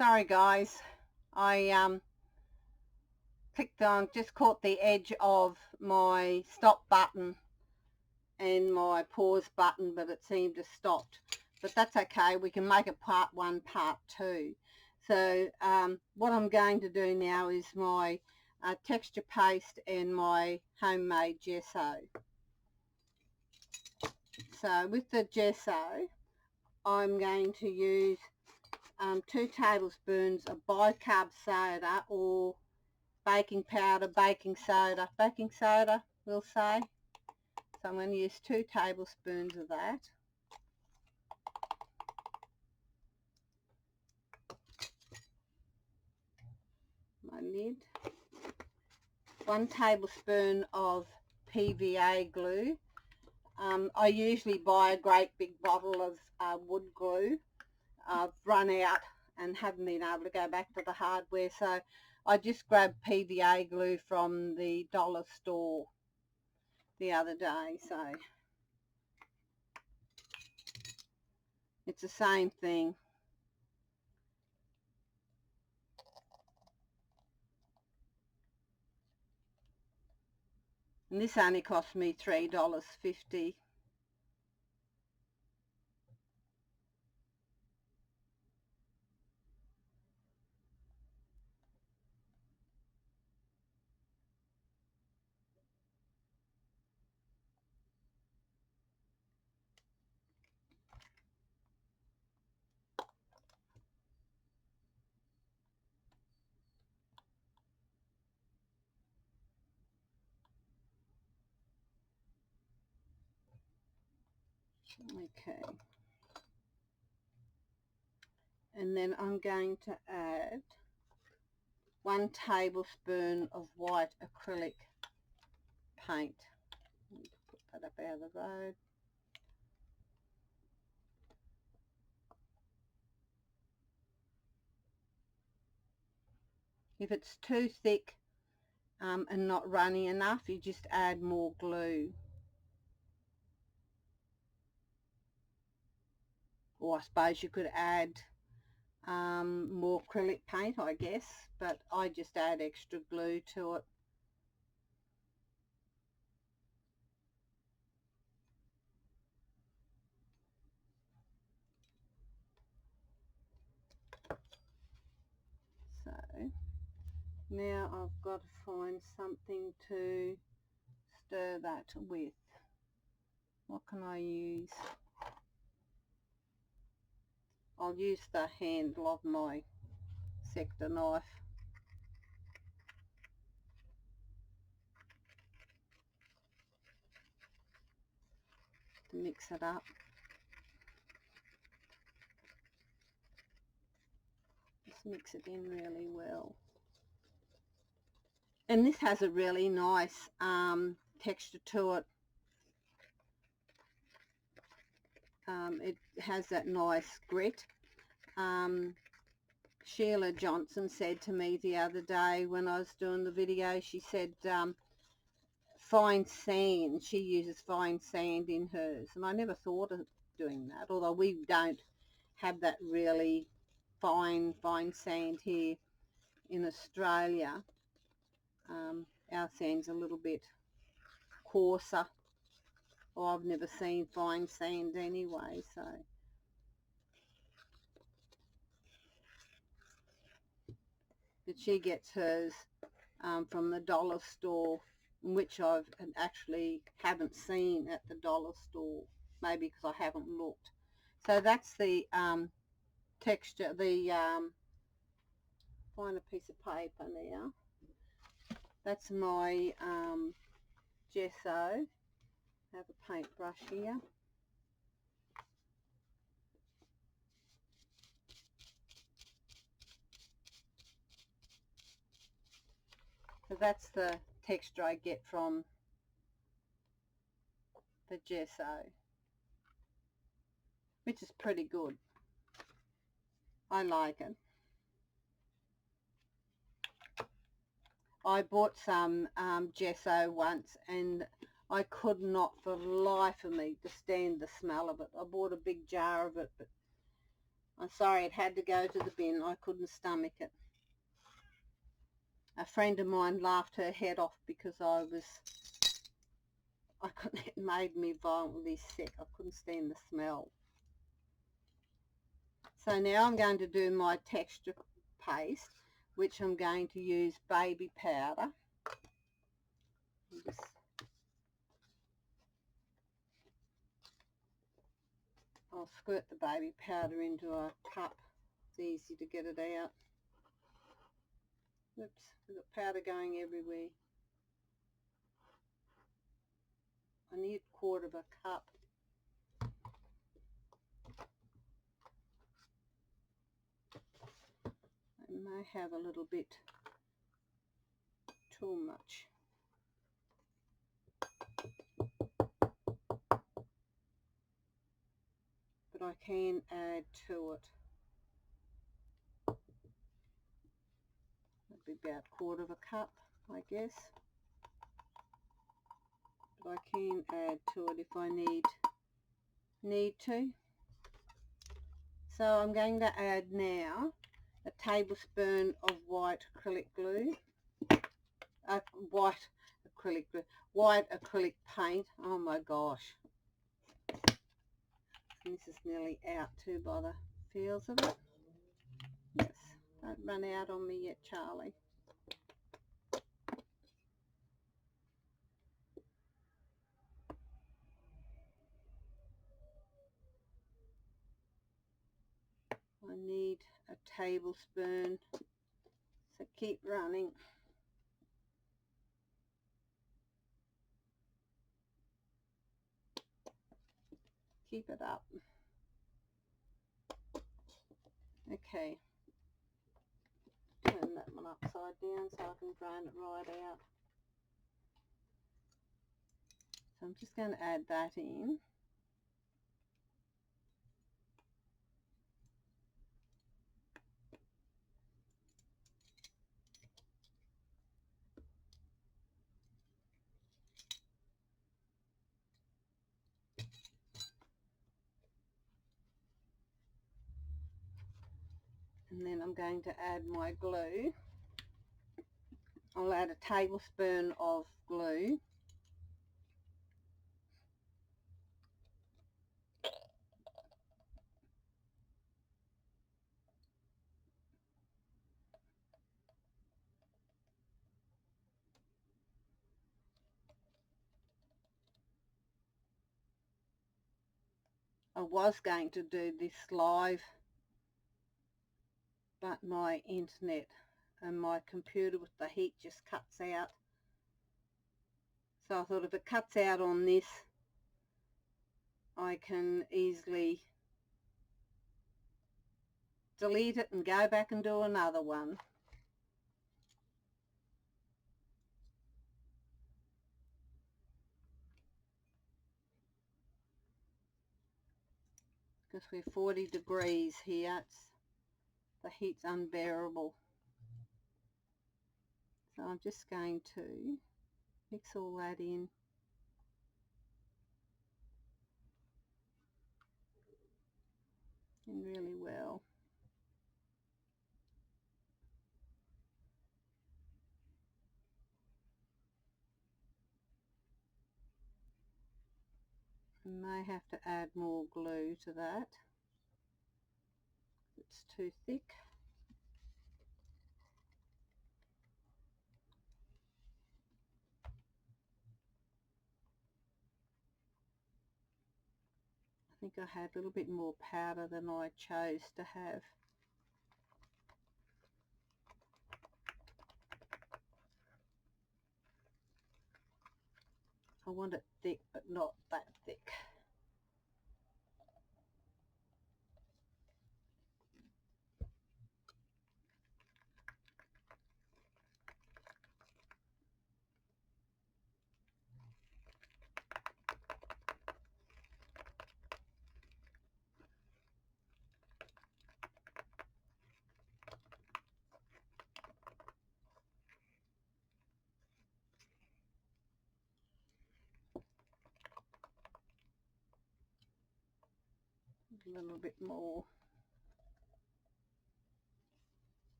Sorry guys, I clicked on, just caught the edge of my stop button and my pause button, but it seemed to stopped. But that's okay, we can make it part one, part two. So what I'm going to do now is my texture paste and my homemade gesso. So with the gesso, I'm going to use 2 tablespoons of bicarb soda or baking powder, baking soda we'll say. So I'm going to use 2 tablespoons of that. My lid. 1 tablespoon of PVA glue. I usually buy a great big bottle of wood glue. I've run out and haven't been able to go back to the hardware, so I just grabbed PVA glue from the dollar store the other day. So it's the same thing. And this only cost me $3.50. Okay. And then I'm going to add 1 tablespoon of white acrylic paint. Put that up out of the road. If it's too thick and not runny enough, you just add more glue. Or I suppose you could add more acrylic paint, I guess, but I just add extra glue to it. So now I've got to find something to stir that with. What can I use? I'll use the handle of my sector knife. To mix it up. Just mix it in really well. And this has a really nice texture to it. It has that nice grit. Sheila Johnson said to me the other day when I was doing the video, she said fine sand, she uses fine sand in hers, and I never thought of doing that, although we don't have that really fine sand here in Australia. Our sand's a little bit coarser, or I've never seen fine sand anyway, so but she gets hers from the dollar store, which I've actually haven't seen at the dollar store, maybe because I haven't looked. So that's the texture. Find a piece of paper now. That's my gesso. I have a paintbrush here. So that's the texture I get from the gesso, which is pretty good. I like it. I bought some gesso once, and I could not for the life of me to stand the smell of it. I bought a big jar of it, but I'm sorry, it had to go to the bin. I couldn't stomach it. A friend of mine laughed her head off because it made me violently sick. I couldn't stand the smell. So now I'm going to do my texture paste, which I'm going to use baby powder. I'll squirt the baby powder into a cup. It's easy to get it out. Oops, we've got powder going everywhere. I need 1/4 of a cup. I may have a little bit too much. But I can add to it. That'd be about 1/4 of a cup, I guess. But I can add to it if I need to. So I'm going to add now a tablespoon of white acrylic glue. White acrylic paint. Oh my gosh. And this is nearly out too by the feels of it. Yes, don't run out on me yet, Charlie. I need a tablespoon, so keep running. Keep it up. Okay. Turn that one upside down so I can drain it right out. So I'm just going to add that in. And then I'm going to add my glue. I'll add a tablespoon of glue. I was going to do this live, but my internet and my computer with the heat just cuts out. So I thought if it cuts out on this, I can easily delete it and go back and do another one. Because we're 40 degrees here, the heat's unbearable. So I'm just going to mix all that in. And really well. I may have to add more glue to that. It's too thick. I think I had a little bit more powder than I chose to have. I want it thick, but not that thick. A little bit more.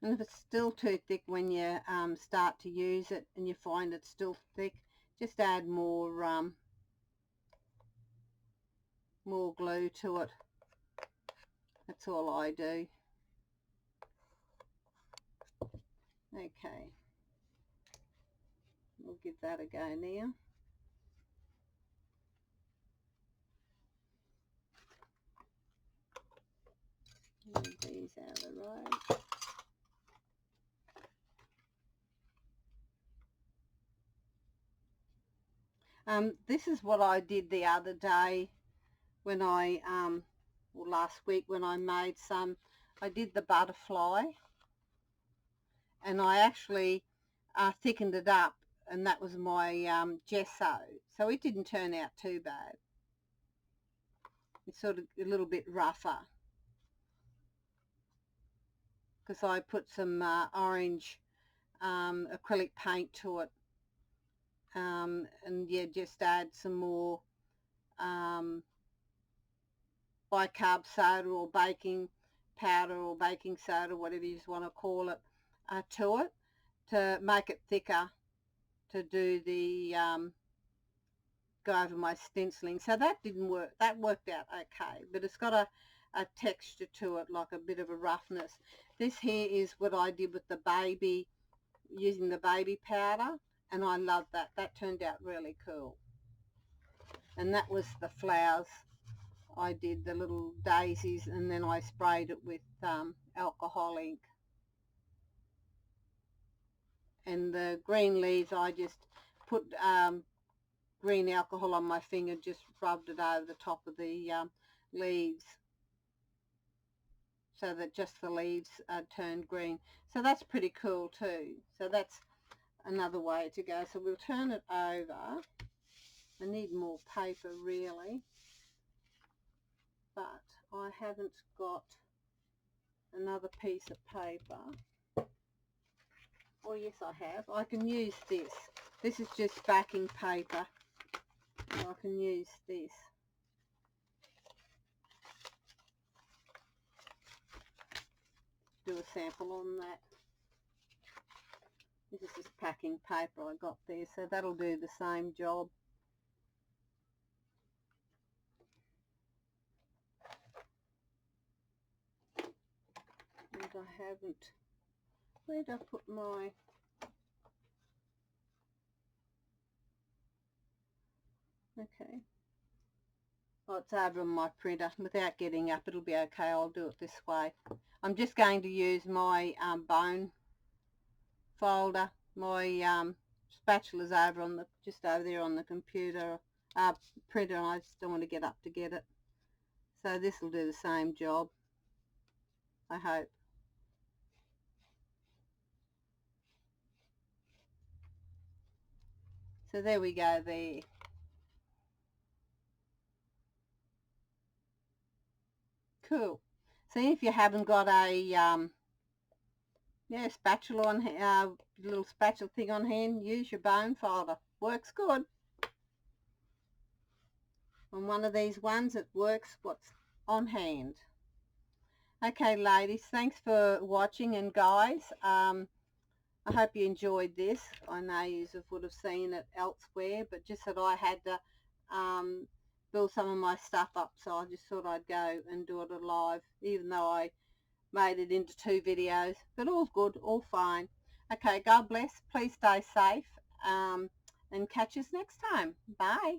And if it's still too thick when you start to use it and you find it's still thick, just add more glue to it. That's all I do. Okay, we'll give that a go now. Move these out of the road. This is what I did the other day when I, or last week when I made some. I did the butterfly and I actually thickened it up, and that was my gesso. So it didn't turn out too bad. It's sort of a little bit rougher because I put some orange acrylic paint to it. And yeah, just add some more bicarb soda or baking powder or baking soda, whatever you just want to call it, to it to make it thicker, to do the go over my stenciling. So that didn't work. That worked out okay, but it's got a texture to it, like a bit of a roughness. This here is what I did with the baby, using the baby powder, and I love that. That turned out really cool. And that was the flowers. I did the little daisies, and then I sprayed it with Arcylic. And the green leaves, I just put green alcohol on my finger, just rubbed it over the top of the leaves so that just the leaves turned green. So that's pretty cool too. So that's another way to go. So we'll turn it over. I need more paper really, but I haven't got another piece of paper. Oh yes, I have. I can use this. This is just backing paper. I can use this. Do a sample on that. This is just packing paper I got there, so that'll do the same job. And I haven't, where did I put my, okay. Oh, it's over on my printer. Without getting up, it'll be okay. I'll do it this way. I'm just going to use my bone folder. My spatula's over on the, just over there on the computer printer, and I just don't want to get up to get it. So this will do the same job, I hope. So there we go there. Cool. See, if you haven't got a spatula on, little spatula thing on hand, use your bone folder. Works good. On one of these ones, it works what's on hand. Okay, ladies, thanks for watching, and guys, I hope you enjoyed this. I know you would have seen it elsewhere, but just that I had to build some of my stuff up, so I just thought I'd go and do it live, even though I made it into 2 videos. But all's good, all fine. Okay, God bless. Please stay safe, and catch us next time. Bye.